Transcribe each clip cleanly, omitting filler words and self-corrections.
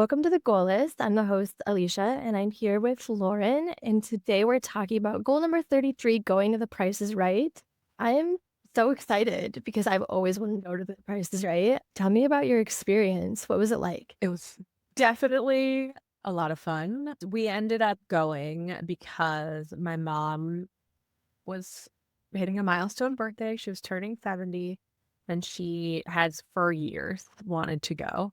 Welcome to the Goalist. I'm the host, Alicia, and I'm here with Lauren. And today we're talking about goal number 33, going to the Price is Right. I am so excited because I've always wanted to go to the Price is Right. Tell me about your experience. What was it like? It was definitely a lot of fun. We ended up going because my mom was hitting a milestone birthday. She was turning 70, and she has for years wanted to go.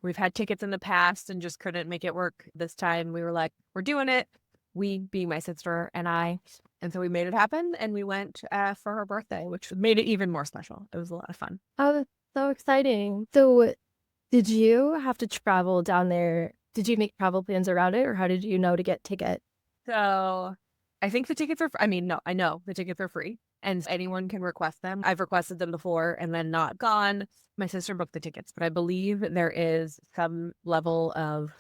We've had tickets in the past and just couldn't make it work. This time we were like, we're doing it. We being my sister and I. And so we made it happen and we went for her birthday, which made it even more special. It was a lot of fun. Oh, that's so exciting. So, did you have to travel down there? Did you make travel plans around it, or how did you know to get tickets? So I think the tickets are, I mean, no, I know the tickets are free and anyone can request them. I've requested them before and then not gone. My sister booked the tickets, but I believe there is some level of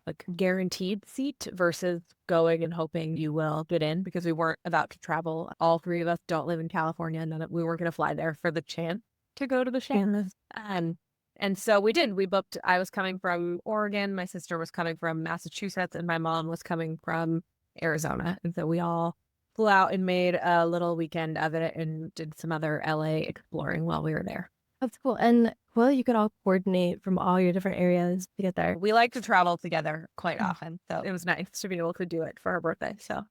like guaranteed seat versus going and hoping you will get in because we weren't about to travel. All three of us don't live in California. We weren't going to fly there for the chance to go to the show. And so we did. We booked. I was coming from Oregon. My sister was coming from Massachusetts, and my mom was coming from Arizona. And so we all flew out and made a little weekend of it and did some other LA exploring while we were there. That's cool. And well, you could all coordinate from all your different areas to get there. We like to travel together quite often. So it was nice to be able to do it for her birthday. So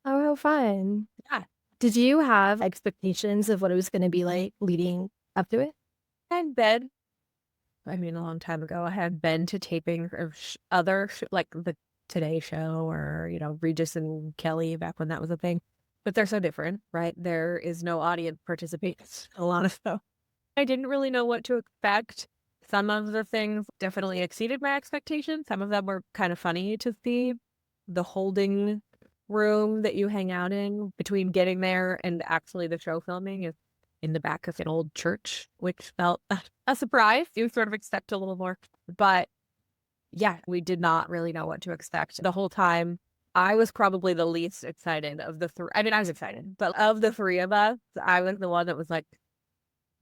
Oh, how fun. yeah. Did you have expectations of what it was going to be like leading up to it? And bed. I mean, a long time ago, I had been to taping of other, like the Today Show or, Regis and Kelly back when that was a thing. But they're so different, right? There is no audience participation. A lot of stuff. I didn't really know what to expect. Some of the things definitely exceeded my expectations. Some of them were kind of funny to see. The holding room that you hang out in between getting there and actually the show filming is in the back of an old church, which felt a surprise. You sort of expect a little more. But yeah, we did not really know what to expect the whole time. I was probably the least excited of the three. I mean, I was excited, but of the three of us, I was the one that was like,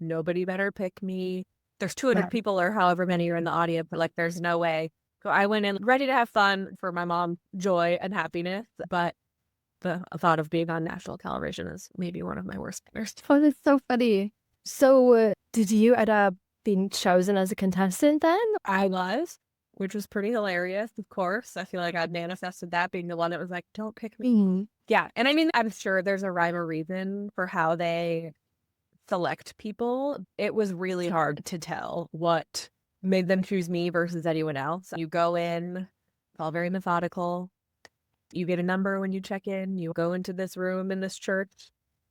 nobody better pick me. There's 200 Yeah. people or however many are in the audience, but like, there's no way. So I went in ready to have fun for my mom's joy and happiness, but the thought of being on national television is maybe one of my worst nightmares. Oh, that's so funny. So, did you end up being chosen as a contestant then? I was, which was pretty hilarious, of course. I feel like I'd manifested that being the one that was like, don't pick me. Mhm. Yeah. And I mean, I'm sure there's a rhyme or reason for how they select people. It was really hard to tell what made them choose me versus anyone else. You go in, it's all very methodical. You get a number when you check in. You go into this room in this church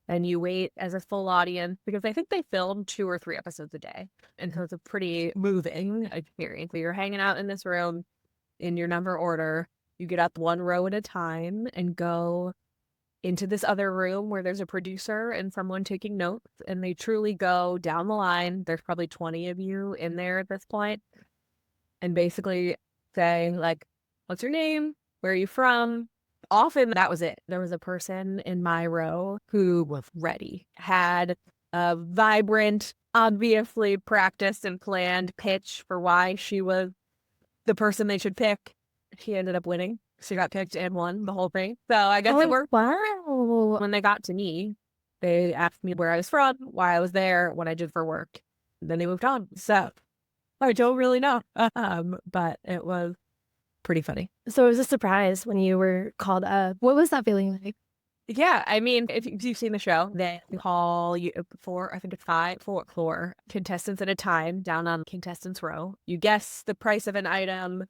and you wait as a full audience because I think they film 2 or 3 episodes a day. And so it's a pretty moving experience. So you're hanging out in this room in your number order. You get up one row at a time and go into this other room where there's a producer and someone taking notes, and they truly go down the line. There's probably 20 of you in there at this point, and basically say, like, what's your name? Where are you from? Often that was it. There was a person in my row who was ready, had a vibrant, obviously practiced and planned pitch for why she was the person they should pick. She ended up winning. She got picked and won the whole thing. So I guess it Oh, worked. wow. When they got to me, they asked me where I was from, why I was there, what I did for work. Then they moved on. So I don't really know. But it was pretty funny. So it was a surprise when you were called up. What was that feeling like? Yeah, I mean, if you've seen the show, they call you I think it's four contestants at a time down on contestants row. You guess the price of an item.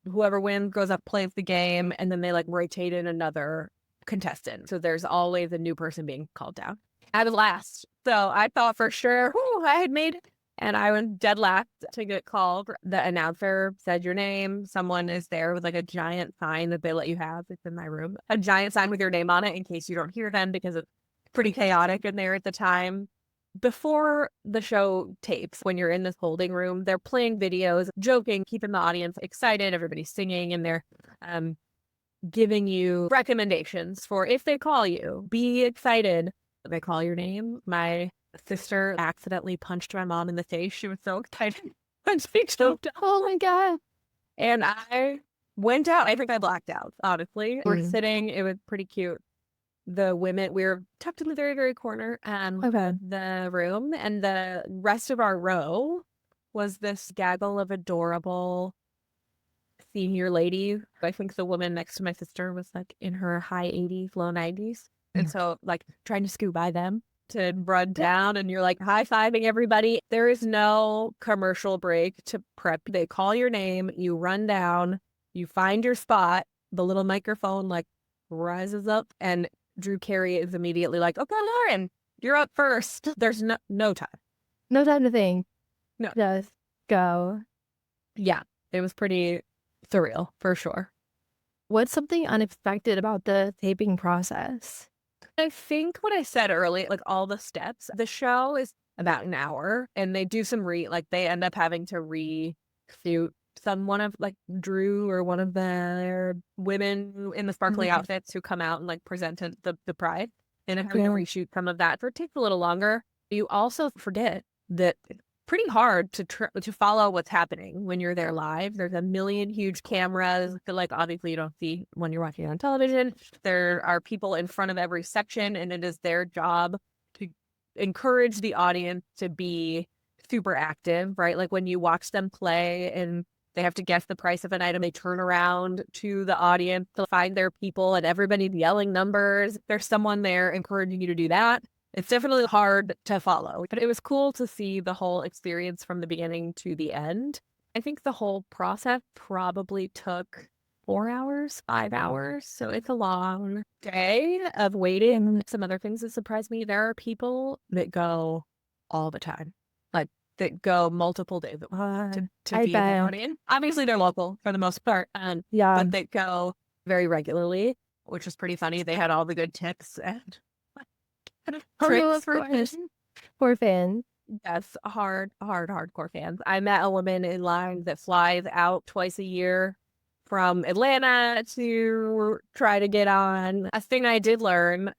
Whoever wins goes up, plays the game, and then they like rotate in another contestant. So there's always a new person being called down. I was last. So I thought for sure I had made it. And I was dead last to get called. The announcer said your name. Someone is there with like a giant sign that they let you have. It's in my room. A giant sign with your name on it in case you don't hear them because it's pretty chaotic in there at the time. Before the show tapes, when you're in this holding room, they're playing videos, joking, keeping the audience excited. Everybody's singing and they're giving you recommendations for if they call you, be excited. They call your name. My sister accidentally punched my mom in the face. She was so excited when she jumped up. Oh my God. And I went out. I think I blacked out, honestly. We're sitting, it was pretty cute. The women, we were tucked in the very, very corner Okay. of the room, and the rest of our row was this gaggle of adorable senior lady. I think the woman next to my sister was like in her high 80s, low 90s. And so, like, trying to scoot by them to run down, and you're like high-fiving everybody. There is no commercial break to prep. They call your name, you run down, you find your spot, the little microphone like rises up, and Drew Carey is immediately like, okay, Lauren, you're up first. There's no time. No time to think. No. Just go. Yeah, it was pretty surreal for sure. What's something unexpected about the taping process? I think what I said earlier, like all the steps, the show is about an hour, and they do some they end up having to re-shoot one of like Drew or one of their women in the sparkly outfits who come out and like present the pride, and having to reshoot some of that. So it takes a little longer. You also forget that it's pretty hard to follow what's happening when you're there live. There's a million huge cameras that, like, obviously you don't see when you're watching on television. There are people in front of every section, and it is their job to encourage the audience to be super active, right? Like when you watch them play and they have to guess the price of an item, they turn around to the audience to find their people, and everybody's yelling numbers. There's someone there encouraging you to do that. It's definitely hard to follow, but it was cool to see the whole experience from the beginning to the end. I think the whole process probably took 4 hours, 5 hours. So it's a long day of waiting. Some other things that surprised me, there are people that go all the time, like that go multiple days to I be in the bet. audience. Obviously, they're local for the most part, Yeah. but they go very regularly, which was pretty funny. They had all the good tips and tricks for this. Poor fans. Yes, hardcore fans. I met a woman in line that flies out twice a year from Atlanta to try to get on. A thing I did learn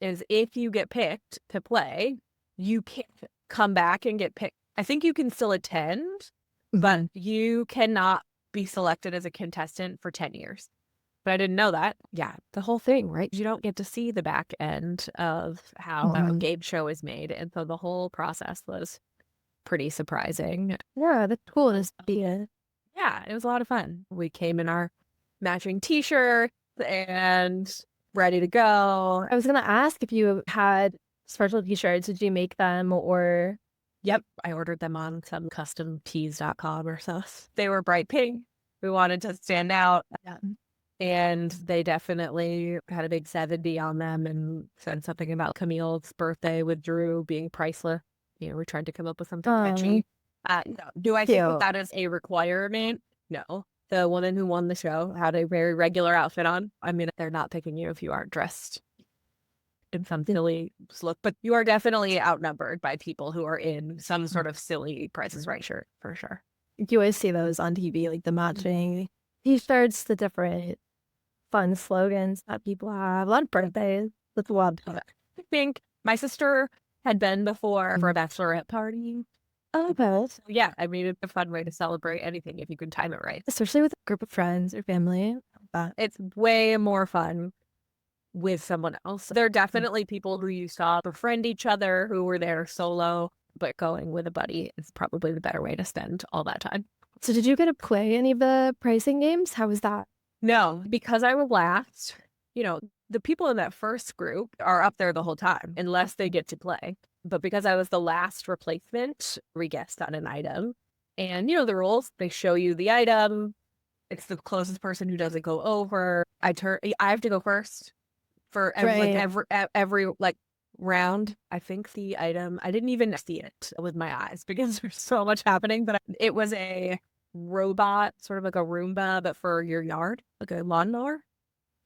is if you get picked to play, you can't come back and get picked. I think you can still attend, but you cannot be selected as a contestant for 10 years. But I didn't know that. Yeah, the whole thing, right? You don't get to see the back end of how a game show is made. And so the whole process was pretty surprising. Yeah, that's cool to see it. Yeah, it was a lot of fun. We came in our matching t-shirts and ready to go. I was going to ask if you had special t-shirts. Did you make them or? Yep, I ordered them on some customtees.com or so. They were bright pink. We wanted to stand out. Yeah. And they definitely had a big 70 on them and said something about Camille's birthday with Drew being priceless. You know, we tried to come up with something catchy. No. Do I think that is a requirement? No. The woman who won the show had a very regular outfit on. I mean, they're not picking you if you aren't dressed in some silly look, but you are definitely outnumbered by people who are in some sort of silly Price is Right shirt, for sure. You always see those on TV, like the matching t-shirts, the different fun slogans that people have. A lot of birthdays. That's a lot. I think my sister had been before for a bachelorette party. Oh, okay. So yeah, I mean, it's a fun way to celebrate anything if you can time it right. Especially with a group of friends or family. It's way more fun with someone else. There are definitely people who you saw befriend each other who were there solo, but going with a buddy is probably the better way to spend all that time. So did you get to play any of the pricing games? How was that? No, because I was last, you know, the people in that first group are up there the whole time unless they get to play. But because I was the last replacement, we guessed on an item. And you know the rules, they show you the item. It's the closest person who doesn't go over. I have to go first for every round. I think the item, I didn't even see it with my eyes because there's so much happening, but it was a robot, sort of like a Roomba, but for your yard, like a lawnmower.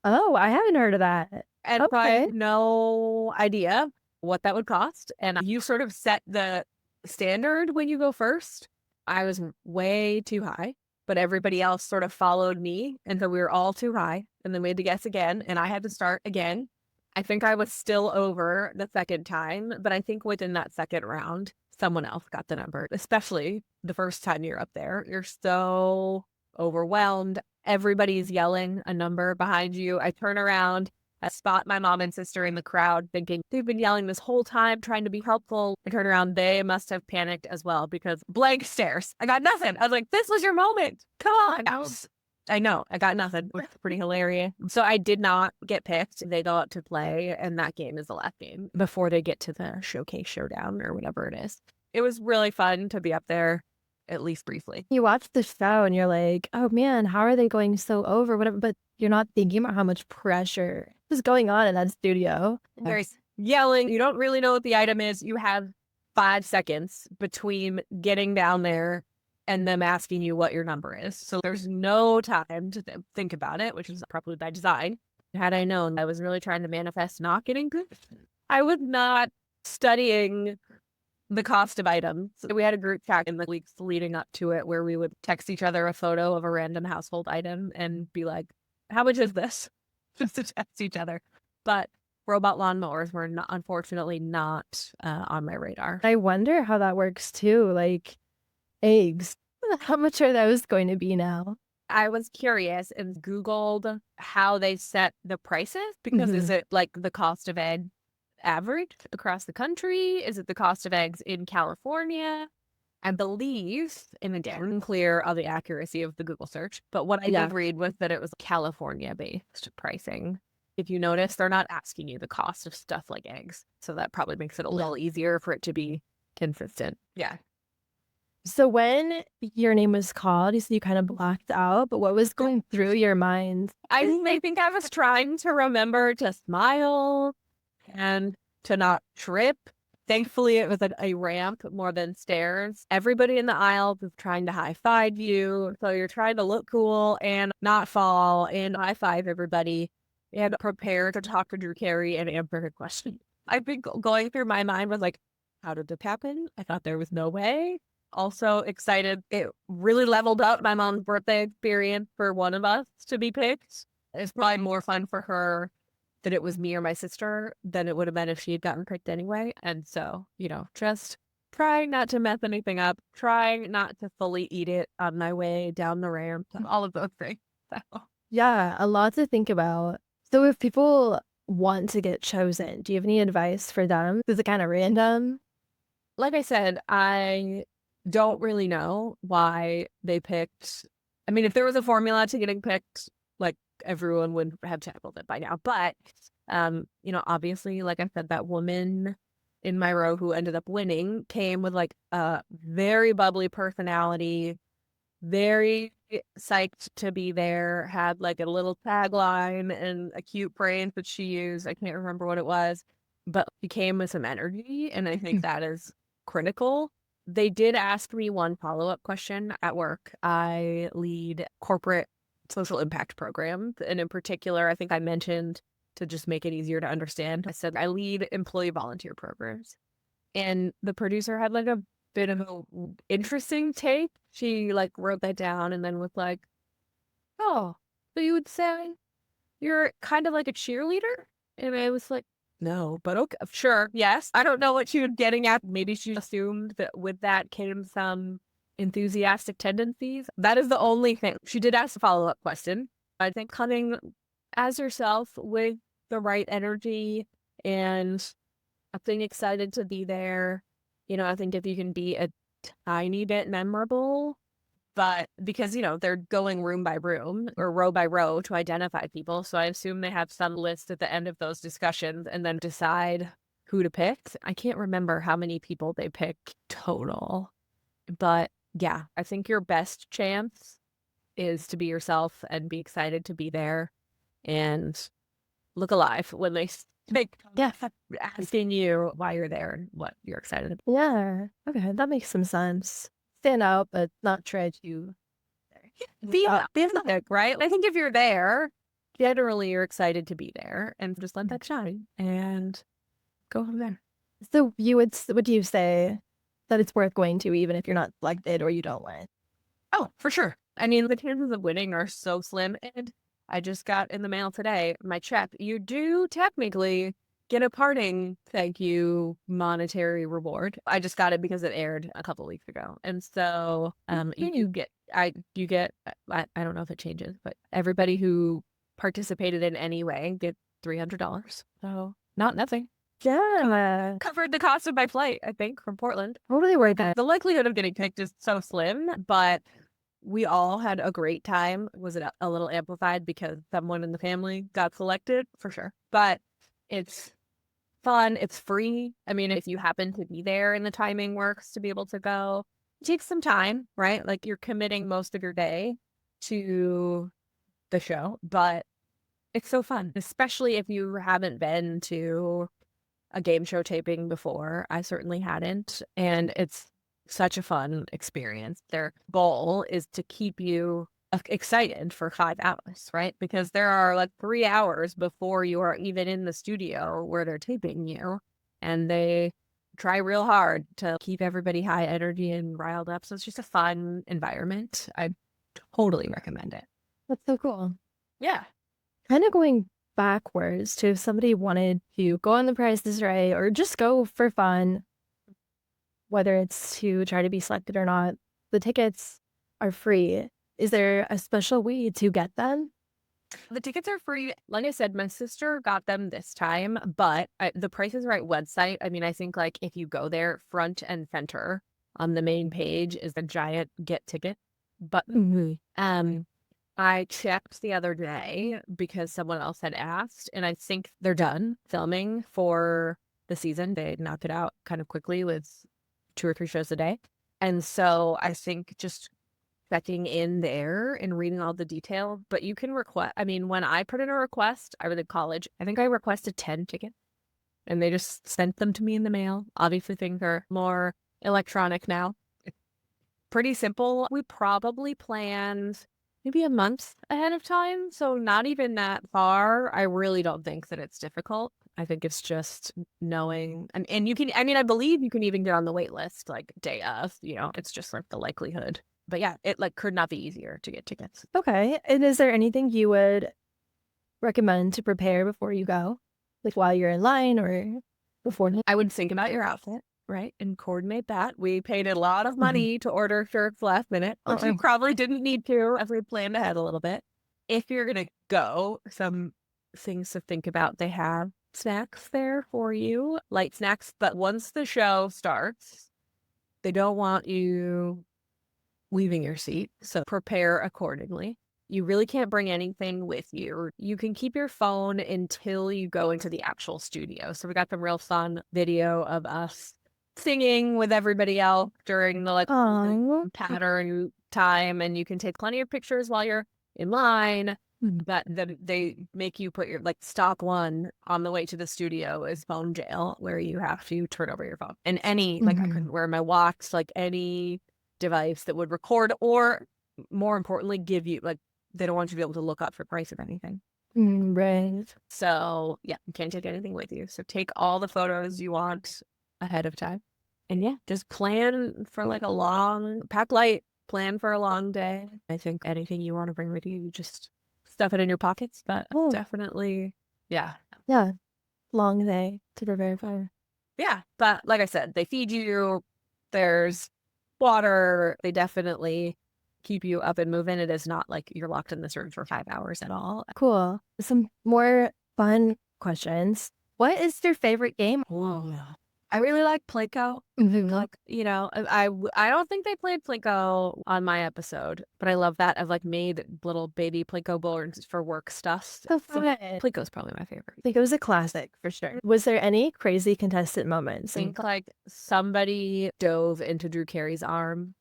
Oh, I haven't heard of that. And I had no idea what that would cost. And you sort of set the standard when you go first. I was way too high, but everybody else sort of followed me. And so we were all too high. And then we had to guess again. And I had to start again. I think I was still over the second time, but I think within that second round, someone else got the number, especially the first time you're up there. You're so overwhelmed. Everybody's yelling a number behind you. I turn around. I spot my mom and sister in the crowd thinking they've been yelling this whole time, trying to be helpful. I turn around. They must have panicked as well because blank stares. I got nothing. I was like, this was your moment. Come on. I know. I got nothing. It was pretty hilarious. So I did not get picked. They go out to play, and that game is the last game before they get to the showcase showdown or whatever it is. It was really fun to be up there, at least briefly. You watch the show and you're like, oh man, how are they going so over? Whatever, but you're not thinking about how much pressure is going on in that studio. There's yelling. You don't really know what the item is. You have 5 seconds between getting down there and them asking you what your number is. So there's no time to think about it, which is probably by design. Had I known I was really trying to manifest not getting good, I was not studying the cost of items. We had a group chat in the weeks leading up to it where we would text each other a photo of a random household item and be like, how much is this? Just to test each other. But robot lawnmowers were not, unfortunately not on my radar. I wonder how that works too. Like eggs, how much are those going to be now? I was curious and Googled how they set the prices because is it like the cost of egg average across the country? Is it the cost of eggs in California? I believe, and again, unclear of the accuracy of the Google search, but what I did read was that it was California-based pricing. If you notice, they're not asking you the cost of stuff like eggs. So that probably makes it a little easier for it to be consistent. Yeah. So when your name was called, you said you kind of blacked out, but what was going through your mind? I think I was trying to remember to smile and to not trip. Thankfully, it was a ramp more than stairs. Everybody in the aisle was trying to high-five you. So you're trying to look cool and not fall and high-five everybody and prepare to talk to Drew Carey and answer her question. I've been going through my mind was like, how did this happen? I thought there was no way. Also excited. It really leveled up my mom's birthday experience for one of us to be picked. It's probably more fun for her that it was me or my sister than it would have been if she had gotten picked anyway. And so, just trying not to mess anything up, trying not to fully eat it on my way down the ramp, all of those things. So. Yeah, a lot to think about. So if people want to get chosen, do you have any advice for them? Is it kind of random? Like I said, I don't really know why they picked. I mean, if there was a formula to getting picked, like everyone would have tackled it by now. But, obviously, like I said, that woman in my row who ended up winning came with like a very bubbly personality, very psyched to be there, had like a little tagline and a cute phrase that she used. I can't remember what it was, but she came with some energy. And I think that is critical. They did ask me one follow-up question at work. I lead corporate social impact programs. And in particular, I think I mentioned to just make it easier to understand, I said I lead employee volunteer programs. And the producer had like a bit of an interesting take. She like wrote that down and then was like, oh, so you would say you're kind of like a cheerleader? And I was like, no, but okay, sure, yes. I don't know what she was getting at. Maybe she assumed that with that came some enthusiastic tendencies. That is the only thing. She did ask a follow-up question. I think coming as yourself with the right energy and being excited to be there. I think if you can be a tiny bit memorable, but because, they're going room by room or row by row to identify people. So I assume they have some list at the end of those discussions and then decide who to pick. I can't remember how many people they pick total, but yeah, I think your best chance is to be yourself and be excited to be there and look alive when they asking you why you're there and what you're excited about. Yeah. Okay, that makes some sense. Stand out, but not try to be authentic, right? I think if you're there, generally you're excited to be there and just let that shine and go from there. So would you say that it's worth going to even if you're not selected or you don't win? Oh, for sure. I mean, the chances of winning are so slim. And I just got in the mail today my check. You do technically get a parting thank you monetary reward. I just got it because it aired a couple weeks ago. And so you get you get, I don't know if it changes, but everybody who participated in any way get $300. So not nothing. Yeah. Covered the cost of my flight, I think, from Portland. Totally worth it. The likelihood of getting picked is so slim, but we all had a great time. Was it a little amplified because someone in the family got selected? For sure. But it's fun. It's free. I mean, if you happen to be there and the timing works to be able to go, it takes some time, right? Like you're committing most of your day to the show, but it's so fun, especially if you haven't been to a game show taping before. I certainly hadn't. And it's such a fun experience. Their goal is to keep you excited for 5 hours, right? Because there are like 3 hours before you are even in the studio where they're taping you. And they try real hard to keep everybody high energy and riled up. So it's just a fun environment. I totally recommend it. That's so cool. Yeah. Kind of going backwards to if somebody wanted to go on The Price is Right or just go for fun, whether it's to try to be selected or not, the tickets are free. Is there a special way to get them? The tickets are free. Like I said, my sister got them this time, but the Price is Right website, I mean, I think like if you go there, front and center on the main page is a giant get ticket button. I checked the other day because someone else had asked, and I think they're done filming for the season. They knocked it out kind of quickly with 2 or 3 shows a day. And so I think just checking in there and reading all the detail, but you can request. I mean, when I put in a request, I was in college. I think I requested 10 tickets and they just sent them to me in the mail. Obviously, things are more electronic now. It's pretty simple. We probably planned maybe a month ahead of time, so not even that far. I really don't think that it's difficult. I think it's just knowing, and you can, I mean, I believe you can even get on the wait list like day of, it's just like the likelihood. But yeah, it like could not be easier to get tickets. Okay. And is there anything you would recommend to prepare before you go? Like while you're in line or before? I would think about your outfit, right? And coordinate that. We paid a lot of money to order shirts last minute, which we probably didn't need to if we planned ahead a little bit. If you're going to go, some things to think about. They have snacks there for you, light snacks. But once the show starts, they don't want you leaving your seat. So prepare accordingly. You really can't bring anything with you. You can keep your phone until you go into the actual studio. So we got some real fun video of us singing with everybody else during the like pattern time, and you can take plenty of pictures while you're in line. But they make you put your like stop one on the way to the studio is phone jail, where you have to turn over your phone. And any like I couldn't wear my watch, like any device that would record, or more importantly, give you like they don't want you to be able to look up for price of anything. Right. So yeah, you can't take anything with you. So take all the photos you want ahead of time. And yeah, just plan for like a long pack light, plan for a long day. I think anything you want to bring with you, you just stuff it in your pockets. But definitely, yeah. Yeah. Long day to prepare for. Yeah. But like I said, they feed you. There's water. They definitely keep you up and moving. It is not like you're locked in this room for 5 hours at all. Cool. Some more fun questions. What is your favorite game? Oh, I really like Plinko. Like, I don't think they played Plinko on my episode, but I love that. I've like made little baby Plinko boards for work stuff. So fun. Plinko's probably my favorite. It was a classic for sure. Was there any crazy contestant moments? I think like somebody dove into Drew Carey's arms.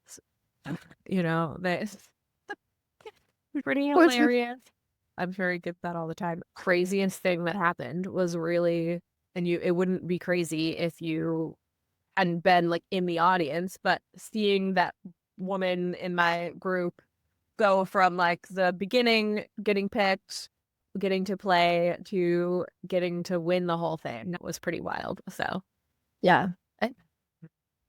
That's pretty hilarious. I'm sure he gets that all the time. Craziest thing that happened was really, and it wouldn't be crazy if you hadn't been like in the audience, but seeing that woman in my group go from like the beginning, getting picked, getting to play, to getting to win the whole thing, that was pretty wild. So yeah.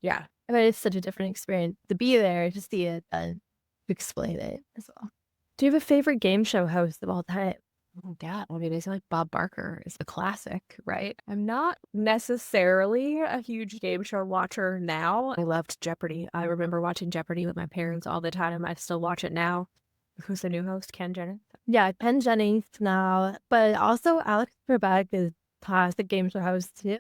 Yeah. I mean, it's such a different experience to be there, to see it, and to explain it as well. Do you have a favorite game show host of all time? Yeah, I mean, I feel like Bob Barker is the classic, right? I'm not necessarily a huge game show watcher now. I loved Jeopardy. I remember watching Jeopardy with my parents all the time. I still watch it now. Who's the new host? Ken Jennings? Yeah, Penn Jennings now, but also Alex Trebek is classic game show host too.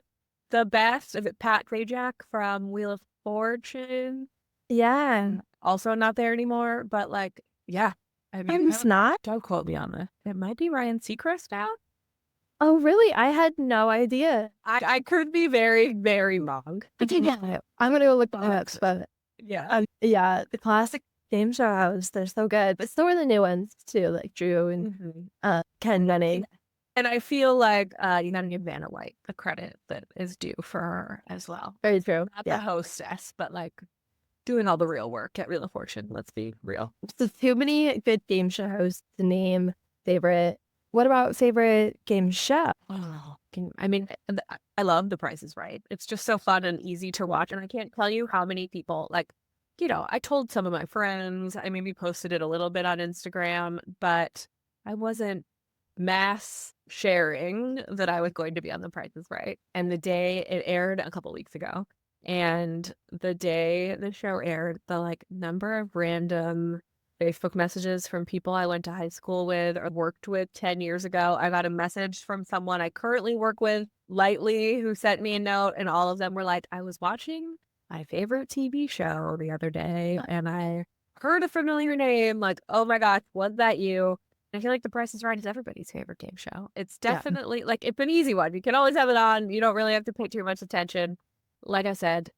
The best. Is it Pat Sajak from Wheel of Fortune? Yeah. Also not there anymore, but like, yeah. Have you It's not? Don't quote me on this. It might be Ryan Seacrest now. Oh, really? I had no idea. I could be very, very wrong. Yeah, I'm gonna go look that up, but Yeah. yeah, the classic game show hosts, they're so good, but so are the new ones too, like Drew and Ken Jennings. And I feel like you gotta give Vanna White the credit that is due for her as well. Very true. Not the hostess, but like doing all the real work at Wheel of Fortune. Let's be real. So too many good game show hosts to name favorite. What about favorite game show? Oh, I mean, I love The Price is Right. It's just so fun and easy to watch. And I can't tell you how many people, like, I told some of my friends, I maybe posted it a little bit on Instagram, but I wasn't mass sharing that I was going to be on The Price is Right. And the day it aired a couple weeks ago, and the day the show aired, the like number of random Facebook messages from people I went to high school with or worked with 10 years ago. I got a message from someone I currently work with lightly who sent me a note, and all of them were like, I was watching my favorite TV show the other day and I heard a familiar name. Like, oh my gosh, was that you? I feel like The Price is Right is everybody's favorite game show. It's definitely like, it's an easy one. You can always have it on. You don't really have to pay too much attention. Like I said,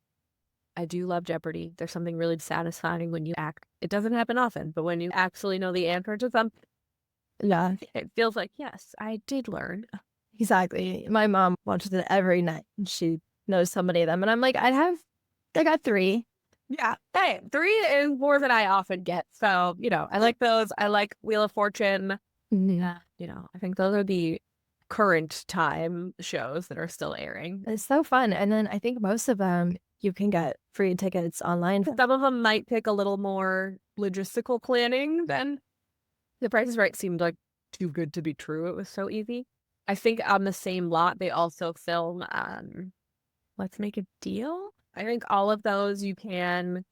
I do love Jeopardy. There's something really satisfying when you act. It doesn't happen often, but when you actually know the answer to something, Yeah, it feels like, yes, I did learn. exactly. My mom watches it every night and she knows so many of them. And I'm like, I got 3. Yeah. Hey, 3 is more than I often get. So, I like those. I like Wheel of Fortune. Yeah. I think those are the current time shows that are still airing. It's so fun. And then I think most of them you can get free tickets online. Some of them might take a little more logistical planning than The Price is Right seemed like too good to be true. It was so easy. I think on the same lot, they also film Let's Make a Deal. I think all of those you can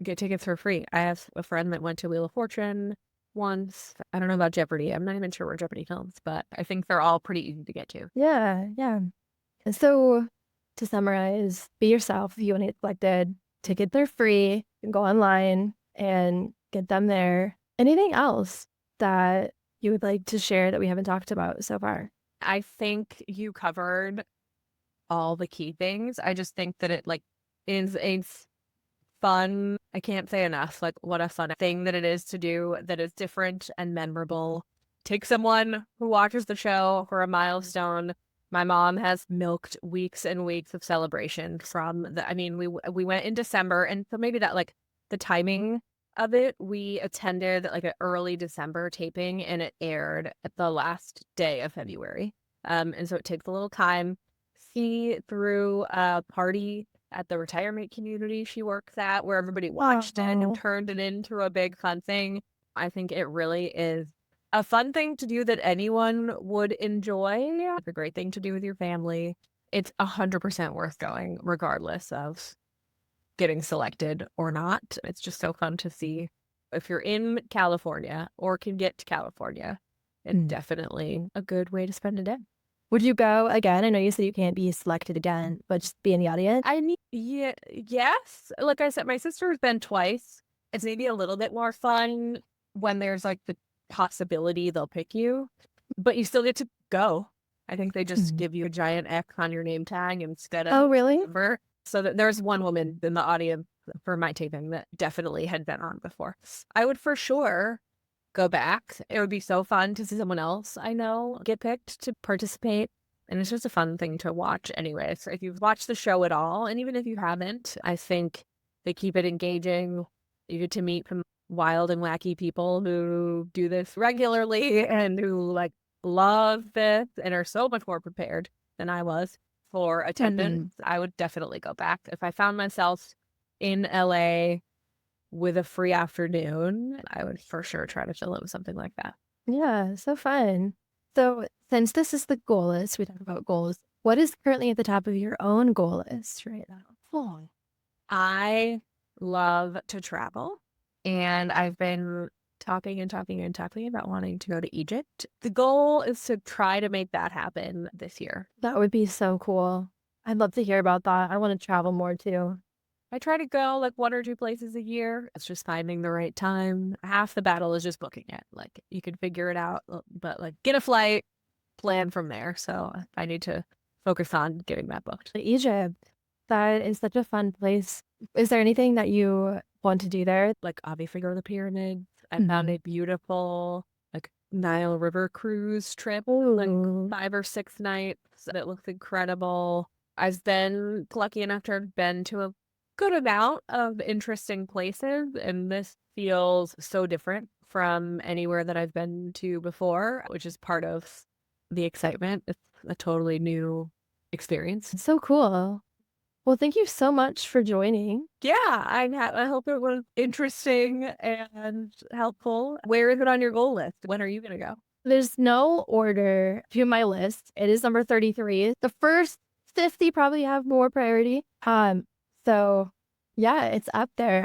get tickets for free. I have a friend that went to Wheel of Fortune once. I don't know about Jeopardy. I'm not even sure where Jeopardy films, but I think they're all pretty easy to get to. Yeah, yeah. So to summarize, be yourself if you want to get selected. Tickets are free. You can go online and get them there. Anything else that you would like to share that we haven't talked about so far? I think you covered all the key things. I just think that it is a fun, I can't say enough, like what a fun thing that it is to do that is different and memorable. Take someone who watches the show for a milestone. My mom has milked weeks and weeks of celebration we went in December, and so maybe that the timing of it, we attended an early December taping and it aired at the last day of February. And so it takes a little time. See through a party at the retirement community she works at where everybody watched it and turned it into a big fun thing. I think it really is a fun thing to do that anyone would enjoy. It's a great thing to do with your family. It's 100% worth going regardless of getting selected or not. It's just so fun to see. If you're in California or can get to California, it's definitely a good way to spend a day. Would you go again? I know you said you can't be selected again, but just be in the audience. Yes. Like I said, my sister's been twice. It's maybe a little bit more fun when there's the possibility they'll pick you, but you still get to go. I think they just give you a giant X on your name tag instead of Oh, really? number. So that there's one woman in the audience for my taping that definitely had been on before. I would for sure go back. It would be so fun to see someone else I know get picked to participate. And it's just a fun thing to watch anyway. So if you've watched the show at all, and even if you haven't, I think they keep it engaging. You get to meet some wild and wacky people who do this regularly and who love this and are so much more prepared than I was for attendance. I would definitely go back. If I found myself in LA with a free afternoon, I would for sure try to fill it with something like that. Yeah, so fun. So, since this is the goal list, we talk about goals. What is currently at the top of your own goal list right now? Oh, I love to travel, and I've been talking and talking and talking about wanting to go to Egypt. The goal is to try to make that happen this year. That would be so cool. I'd love to hear about that. I want to travel more too. I try to go like 1 or 2 places a year. It's just finding the right time. Half the battle is just booking it. Like you can figure it out, but like get a flight, plan from there. So I need to focus on getting that booked. Egypt, that is such a fun place. Is there anything that you want to do there? Like obviously go to the pyramids. I found Mhm. a beautiful like Nile River cruise trip, like Ooh, 5 or 6 nights. That looks incredible. I've been lucky enough to have been to a good amount of interesting places, and this feels so different from anywhere that I've been to before, which is part of the excitement. It's a totally new experience. so cool. Well, thank you so much for joining. Yeah, I hope it was interesting and helpful. Where is it on your goal list? When are you gonna go? There's no order to my list. It is number 33. The first 50 probably have more priority. So yeah, it's up there.